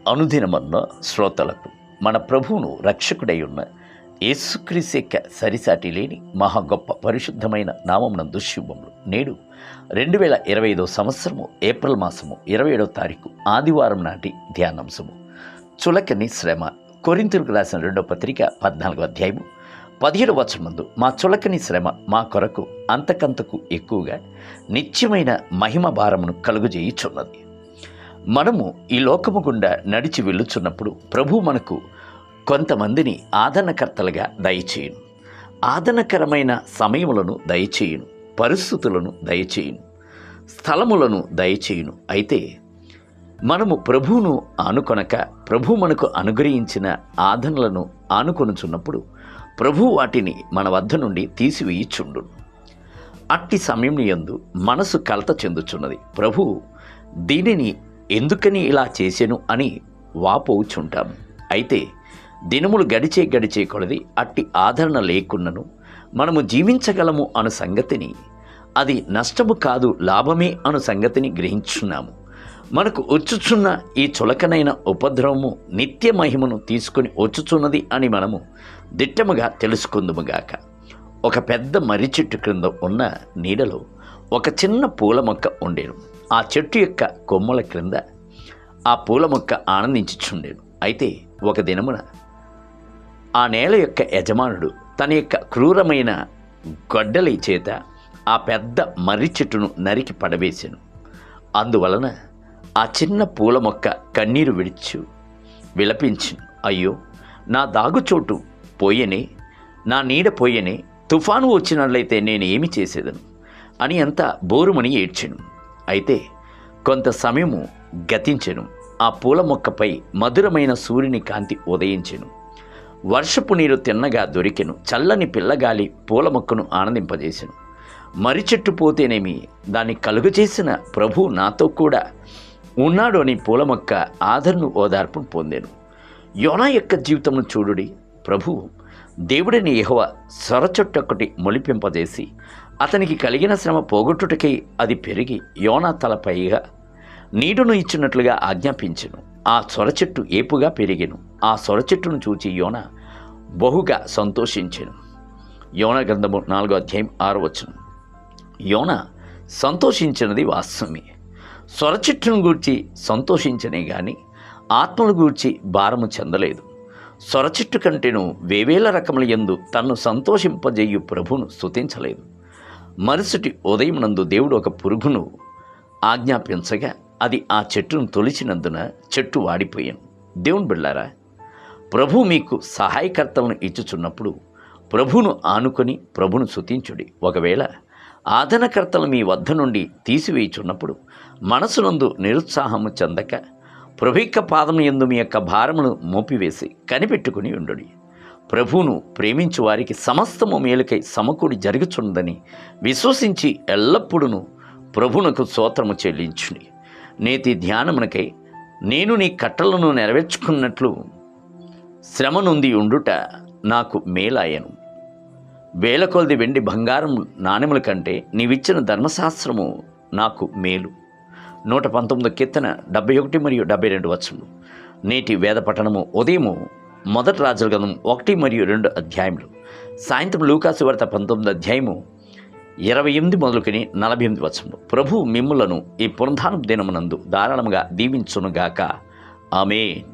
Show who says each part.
Speaker 1: అనుదినమన్న శ్రోతలకు మన ప్రభువును రక్షకుడై ఉన్న యేసుక్రీస్తు యొక్క సరిసాటి లేని మహా గొప్ప పరిశుద్ధమైన నామమునందు శుభములు. నేడు 2025 సంవత్సరము ఏప్రిల్ మాసము 27వ తారీఖు ఆదివారం నాటి ధ్యానాంశము చులకని శ్రమ. కొరింథీయులకు రాసిన 2వ పత్రిక 14వ అధ్యాయము 17వ వచనమందు మా చులకని శ్రమ మా కొరకు అంతకంతకు ఎక్కువగా నిత్యమైన మహిమ భారమును కలుగజేయుచున్నది. మనము ఈ లోకము గుండా నడిచి వెళ్ళుచున్నప్పుడు ప్రభు మనకు కొంతమందిని ఆదరణకర్తలుగా దయచేయును. ఆదరణకరమైన సమయములను దయచేయును, పరిస్థితులను దయచేయును, స్థలములను దయచేయును. అయితే మనము ప్రభువును ఆనుకొనక ప్రభు మనకు అనుగ్రహించిన ఆదరణలను ఆనుకొనుచున్నప్పుడు ప్రభు వాటిని మన వద్ద నుండి తీసివేయుచుండును. అట్టి సమయం యందు మనసు కలత చెందుచున్నది. ప్రభు దీనిని ఎందుకని ఇలా చేసెను అని వాపోవుచుంటాము. అయితే దినములు గడిచే కొలది అట్టి ఆదరణ లేకున్నను మనము జీవించగలము అను సంగతిని, అది నష్టము కాదు లాభమే అను సంగతిని గ్రహించున్నాము. మనకు వచ్చుచున్న ఈ చులకనైన ఉపద్రవము నిత్య మహిమను తీసుకుని వచ్చుచున్నది అని మనము దిట్టముగా తెలుసుకుందుముగాక. ఒక పెద్ద మర్రి చెట్టు క్రింద ఉన్న నీడలో ఒక చిన్న పూల మొక్క ఉండేను. ఆ చెట్టు యొక్క కొమ్మల క్రింద ఆ పూల మొక్క ఆనందించుచుండేను. అయితే ఒక దినమున ఆ నేల యొక్క యజమానుడు తన యొక్క క్రూరమైన గొడ్డలి చేత ఆ పెద్ద మర్రి చెట్టును నరికి పడవేశాను. అందువలన ఆ చిన్న పూల మొక్క కన్నీరు విలపించింది. అయ్యో, నా దాగుచోటు పోయనే, నా నీడ పోయనే, తుఫాను వచ్చినట్లయితే నేను ఏమి చేసేదను అని అంతా బోరుమని ఏడ్చెను. అయితే కొంత సమయము గతించెను. ఆ పూల మొక్కపై మధురమైన సూర్యుని కాంతి ఉదయించెను. వర్షపు నీరు తిన్నగా దొరికెను. చల్లని పిల్లగాలి పూల మొక్కను ఆనందింపజేసెను. మర్రి చెట్టు పోతేనేమి, దాన్ని కలుగజేసిన ప్రభు నాతో కూడా ఉన్నాడు అని పూల మొక్క ఆదరణ ఓదార్పును పొందాను. యోనా యొక్క జీవితంను చూడుడి. ప్రభు దేవుడిని యెహోవా సొరచొట్టొక్కటి మొలిపింపజేసి అతనికి కలిగిన శ్రమ పోగొట్టుటకై అది పెరిగి యోనా తలపైగా నీడును ఇచ్చినట్లుగా ఆజ్ఞాపించెను. ఆ సొరచెట్టు ఏపుగా పెరిగెను. ఆ సొరచెట్టును చూచి యోనా బహుగా సంతోషించెను. యోనా గ్రంథము 4వ అధ్యాయం 6వ వచనం. యోనా సంతోషించినది వాస్తవమే. సొరచెట్టును గూర్చి సంతోషించనే గాని ఆత్మను గూర్చి భారము చెందలేదు. సొరచెట్టు కంటేను వేవేల రకముల యందు తన్ను సంతోషింపజేయు ప్రభును స్తుతించలేదు. మరుసటి ఉదయమునందు దేవుడు ఒక పురుగును ఆజ్ఞాపించగా అది ఆ చెట్టును తొలిచినందున చెట్టు వాడిపోయాను. దేవుని బిడ్డలారా, ప్రభు మీకు సహాయకర్తలను ఇచ్చుచున్నప్పుడు ప్రభువును ఆనుకొని ప్రభును స్తుతించుడి. ఒకవేళ ఆదరణకర్తలు మీ వద్ద నుండి తీసివేయుచున్నప్పుడు మనసునందు నిరుత్సాహము చెందక ప్రభు యొక్క పాదము యందు మీ యొక్క భారమును మోపివేసి కనిపెట్టుకుని ఉండుడి. ప్రభువును ప్రేమించు వారికి సమస్తము మేలుకై సమకూడి జరుగుచున్నదని విశ్వసించి ఎల్లప్పుడూ ప్రభువునకు స్తోత్రము చెల్లించుడి. నేటి ధ్యానమునకై నేను నీ కట్టలను నెరవేర్చుకున్నట్లు శ్రమ నొంది ఉండుట నాకు మేలాయను. వేల కొలది వెండి బంగారం నాణెముల కంటే నీవిచ్చిన ధర్మశాస్త్రము నాకు మేలు. 119 కీర్తన 71 మరియు 72 వచనములు. నేటి వేద పఠనము ఉదయము 1 రాజుల గ్రంథం 1 మరియు 2 అధ్యాయములు, సాయంత్రం లూకాసు వార్త 19 అధ్యాయము 28 మొదలుకొని 48 వచనములు. ప్రభు మిమ్ములను ఈ పునరుద్ధాన దినమునందు ధారాళముగా దీవించునుగాక. ఆమేన్.